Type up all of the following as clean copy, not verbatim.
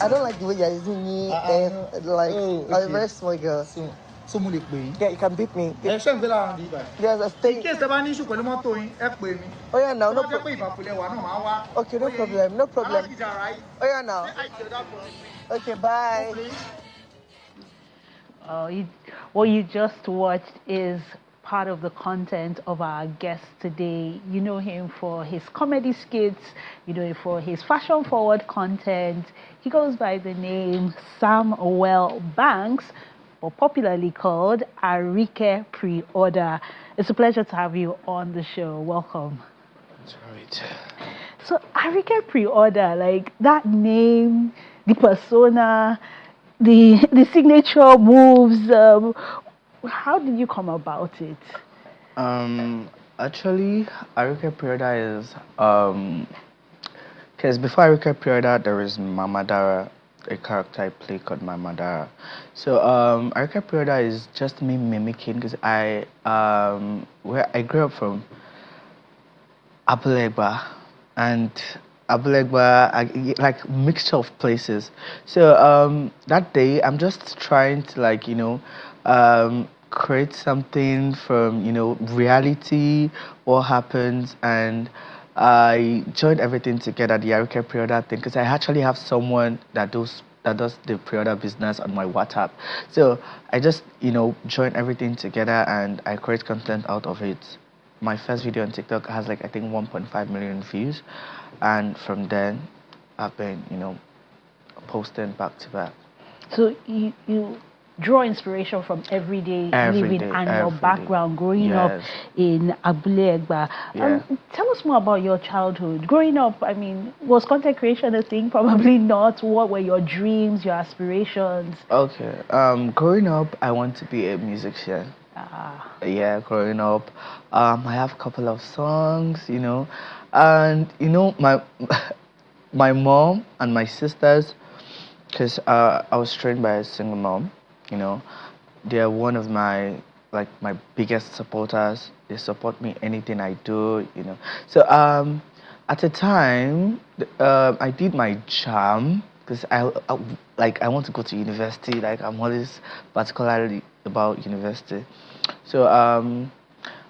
I don't like the way you're using me. Like I'm a very small girl. So yeah, you can beat me. Yes, I stay. In case the one issue with motor in me. Oh yeah, now no problem. Okay, no problem, no problem. Oh yeah, now. Okay, bye. What you just watched is part of the content of our guest today. You know him for his comedy skits, you know him for his fashion forward content. He goes by the name Samuel Banks, or popularly called Arike Pre-Order. It's a pleasure to have you on the show. Welcome. That's right. So Arike Pre-Order, like that name, the persona, the signature moves. How did you come about it? Actually, Arike Pre-Order is because before Arike Pre-Order there is Mama Dara, a character I play called Mama Dara. So Arike Pre-Order is just me mimicking because where I grew up from, Abulegba, and Abulegba, like mixture of places. So that day I'm just trying to create something from reality, what happens, and I joined everything together, the Arike pre-order thing, because I actually have someone that does the pre-order business on my WhatsApp. So I just join everything together and I create content out of it. My first video on TikTok has I think 1.5 million views, and from then I've been posting back to back. So you draw inspiration from everyday living and your background growing up in Abulegba. Tell us more about your childhood. Growing up, I mean, was content creation a thing? Probably not. What were your dreams, your aspirations? Okay. Growing up, I want to be a musician. Yeah, growing up, I have a couple of songs, and my my mom and my sisters, because I was trained by a single mom, they are one of my my biggest supporters. They support me anything I do, So at the time, I did my jam because I want to go to university. I'm always particularly about university. So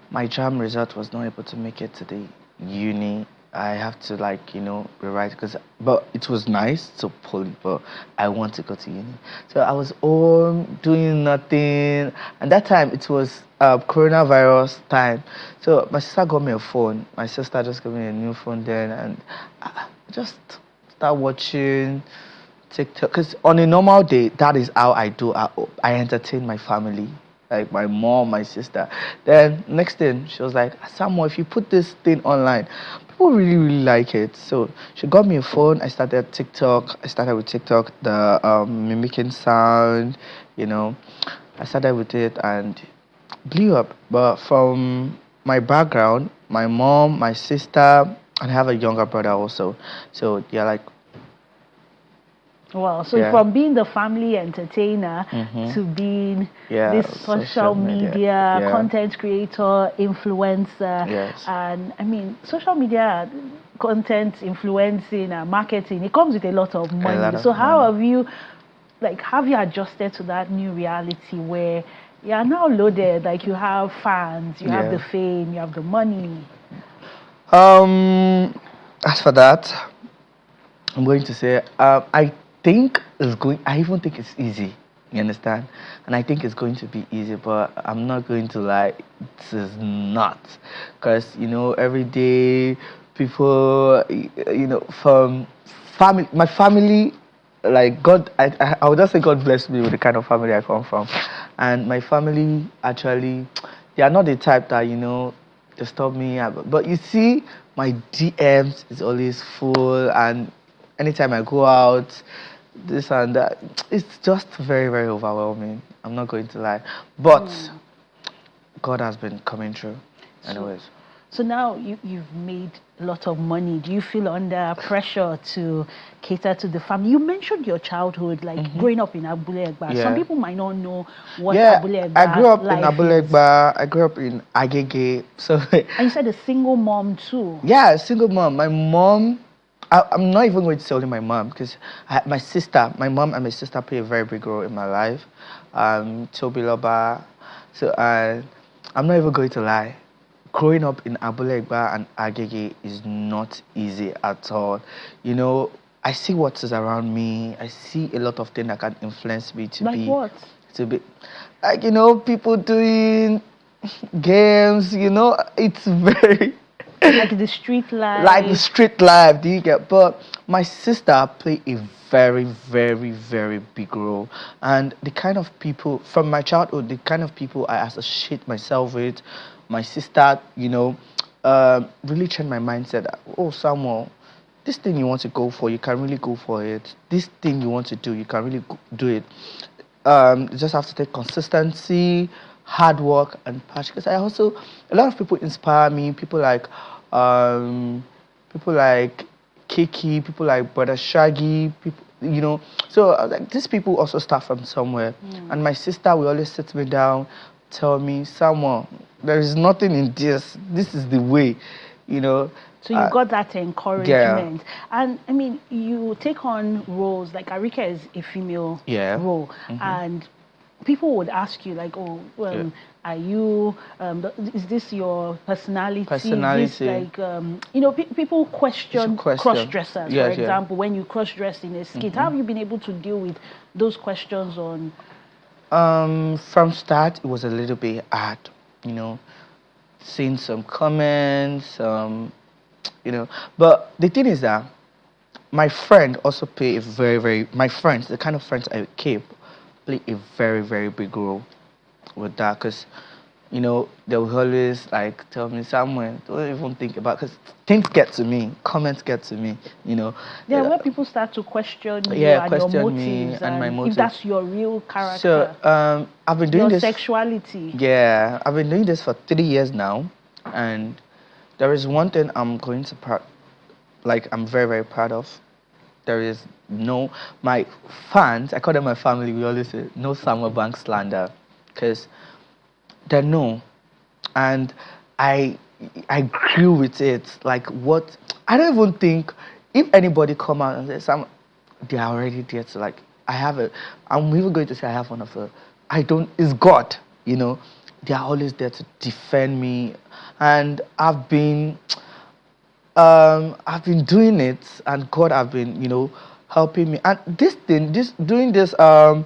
my jam result was not able to make it to the uni. I have to rewrite but it was nice to poly, but I want to go to uni. So I was home doing nothing, and that time it was coronavirus time. So my sister got me a phone. My sister just got me a new phone then, and I just start watching TikTok. Because on a normal day, that is how I do. I entertain my family. Like my mom, my sister. Then next thing, she was like, Samuel, if you put this thing online, people really, really like it. So she got me a phone. I started TikTok. I started with TikTok, the mimicking sound, I started with it and blew up. But from my background, my mom, my sister, and I have a younger brother also. So they're like, wow, so from being the family entertainer to being this social media content creator, influencer, and I mean, social media content influencing and marketing, it comes with a lot of money. So how have you adjusted to that new reality where you are now loaded, you have fans, you have the fame, you have the money? As for that, I'm going to say I even think it's easy, you understand? And I think it's going to be easy, but I'm not going to lie, this is not. Because, every day people, from family, my family, God, I would just say God bless me with the kind of family I come from. And my family, actually, they are not the type that, disturb me. But you see, my DMs is always full, and anytime I go out, this and that, it's just very, very overwhelming. I'm not going to lie. But God has been coming through anyways. So now you've made a lot of money. Do you feel under pressure to cater to the family? You mentioned your childhood, growing up in Abulegba. Some people might not know what Abulegba I grew up in Abulegba. I grew up in Agege. So and you said a single mom too. Yeah, a single mom. My mom I'm not even going to say only my mom, because my mom and my sister play a very big role in my life. Toby Loba. So I'm not even going to lie. Growing up in Abulegba and Agege is not easy at all. You know, I see what is around me. I see a lot of things that can influence me to like be. What? To be, like, you know, people doing games. You know, it's very like the street life. Like the street life. Do you get? But my sister played a very, very, very big role, and the kind of people from my childhood, the kind of people I associate myself with, my sister, you know, really changed my mindset. Oh, Samuel, this thing you want to go for, you can really go for it. This thing you want to do, you can really do it. You just have to take consistency, hard work, and passion. Because a lot of people inspire me. People like Kiki, people like Brother Shaggy, people, you know. So I was like, these people also start from somewhere. And my sister will always sit me down, tell me, Samuel, there is nothing in this. This is the way, you know. So you got that encouragement. Yeah. And I mean, you take on roles, like Arika is a female role. And people would ask you, like, oh, are you, is this your personality? Is this like, you know, people question cross-dressers, for example, when you cross-dress in a skit. How have you been able to deal with those questions on? From start, it was a little bit hard, you know, seeing some comments, you know. But the thing is that my friend also play a my friends, the kind of friends I keep, play a very, very big role with that, because, you know, they will always like tell me, Samuel, don't even think about, because things get to me, comments get to me, you know. Yeah, when people start to question you and your motives, and my motives, if that's your real character. So I've been doing your sexuality. Yeah, I've been doing this for 3 years now, and there is one thing I'm going to I'm very, very proud of. There is my fans, I call them my family, we always say, no Samuel Bank slander, because they know, and I grew with it. Like, what, I don't even think, if anybody come out and say, Sam, they are already there to, like, I'm even going to say I have one of the, it's God, you know, they are always there to defend me, and I've been doing it, and God have been, you know, helping me. And doing this, I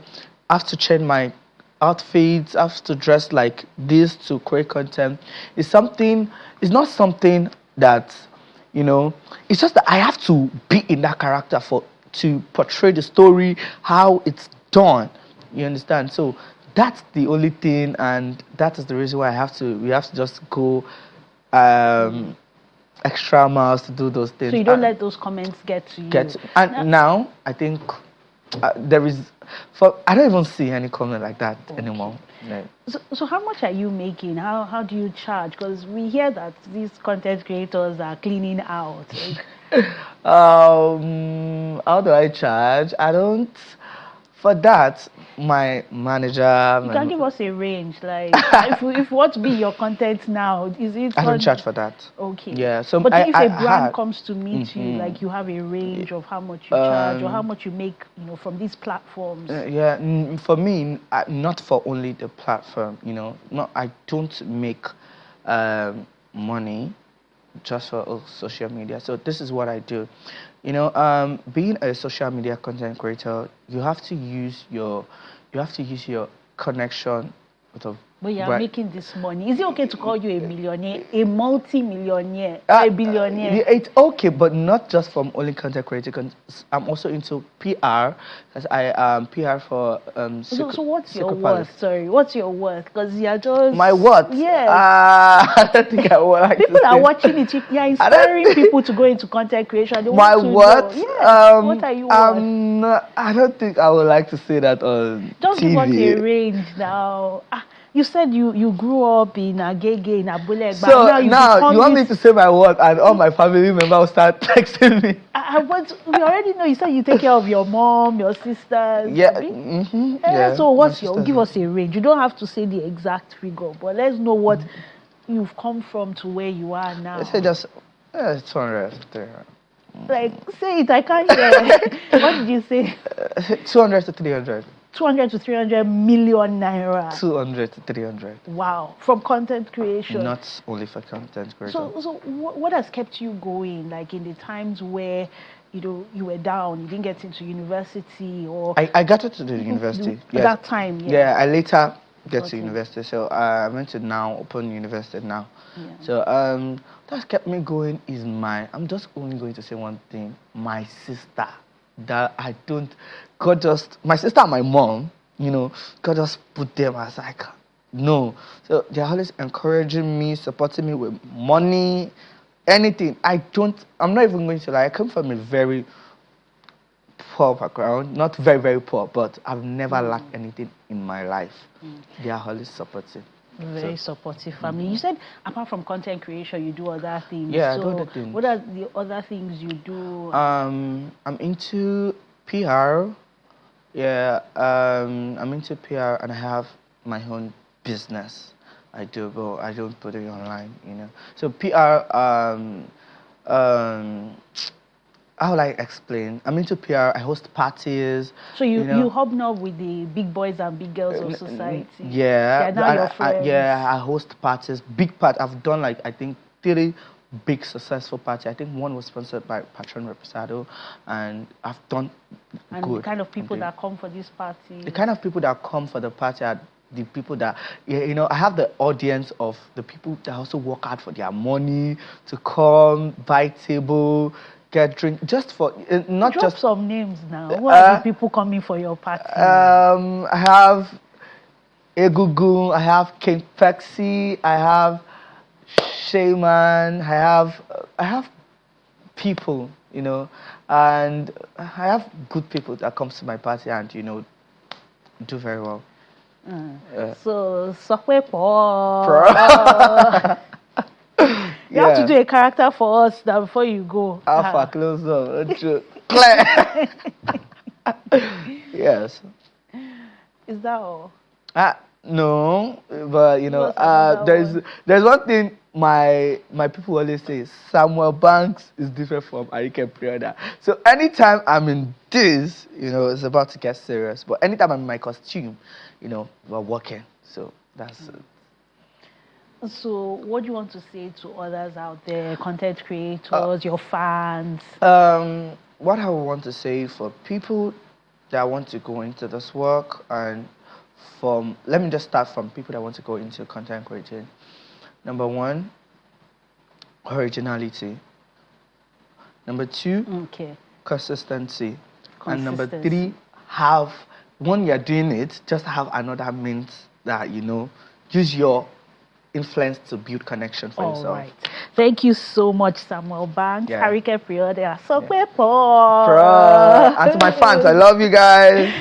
have to change my outfits, I have to dress like this to create content. It's not something that, you know, it's just that I have to be in that character to portray the story, how it's done. You understand? So that's the only thing, and that is the reason why we have to just go extra miles to do those things. So you don't let those comments get to you. And now I think there is, I don't even see any comment like that anymore. No. So how much are you making? How do you charge? Because we hear that these content creators are cleaning out. How do I charge? I don't. For that, my manager... You can give us a range, like, if what to be your content now, is it... I don't charge for that. Okay. Yeah, so but if a brand comes to meet you, like, you have a range of how much you charge, or how much you make, you know, from these platforms? For me, not for only the platform, you know. I don't make money just for social media. So this is what I do. You know, being a social media content creator, you have to use your connection with a But you're making this money. Is it okay to call you a millionaire, a multi-millionaire, a billionaire? It's okay, but not just from only content creating. I'm also into PR, because I am PR for So what's your worth? Sorry, what's your worth? Because you're just... My worth? Yes. I don't think I would like people are watching it. You're inspiring people to go into content creation. They my worth? Yes. What are you worth? I don't think I would like to say that on just TV. Give us a range now. You said you grew up in Agege, in Abulegba. So now you want me to say my word, and all my family members will start texting me. We already know. You said you take care of your mom, your sisters. Yeah. So give us a range. You don't have to say the exact figure, but let's know what you've come from to where you are now. Let's say just 200. Like, say it, I can't hear. What did you say? 200 to 300. 200 to 300 million naira. 200 to 300. Wow. From content creation. Not only for content creation. So what has kept you going, like in the times where you were down, you didn't get into university, or I got into the university. Yes. That time, yeah. I later get to university, so I went to Open University now. Yeah. So that's kept me going is I'm just only going to say one thing. My sister, that I don't. My sister and my mom, God just put them as like, no. So they're always encouraging me, supporting me with money, anything. I'm not even going to lie. I come from a very poor background, not very, very poor, but I've never lacked anything in my life. They are always supportive. Very supportive family. You said apart from content creation, you do other things. Yeah, I do other things. What are the other things you do? I'm into PR. Yeah, I'm into PR, and I have my own business. I do, but I don't put it online, So PR, how will I explain? I'm into PR. I host parties. So you hobnob with the big boys and big girls of society. Yeah. They're now your friends. I host parties. Big part. I've done I think 3 big successful parties. I think one was sponsored by Patron Reposado, and I've done good. And the kind of people that come for this party. The kind of people that come for the party are the people that, I have the audience of the people that also work hard for their money to come, buy table, get drink, just for, not Drop just... some names now. Who are the people coming for your party? I have Egugu, I have King Pexi, I have Shaman, I have people, and I have good people that comes to my party and, do very well. So, you have to do a character for us now before you go. Alpha, close up. Claire. Yes. Is that all? No, but there's one thing my people always say: Samuel Banks is different from Arike Prioda. So anytime I'm in this, it's about to get serious. But anytime I'm in my costume, we're working. So that's it. So what do you want to say to others out there, content creators, your fans? What I want to say for people that want to go into this work, and let me just start from people that want to go into content creating. Number 1, originality. Number 2, consistency. And number 3, when you're doing it, just have another means that, use your influence to build connection for yourself. All right. Thank you so much, Samuel Banks. Harike Prioda. And to my fans, I love you guys.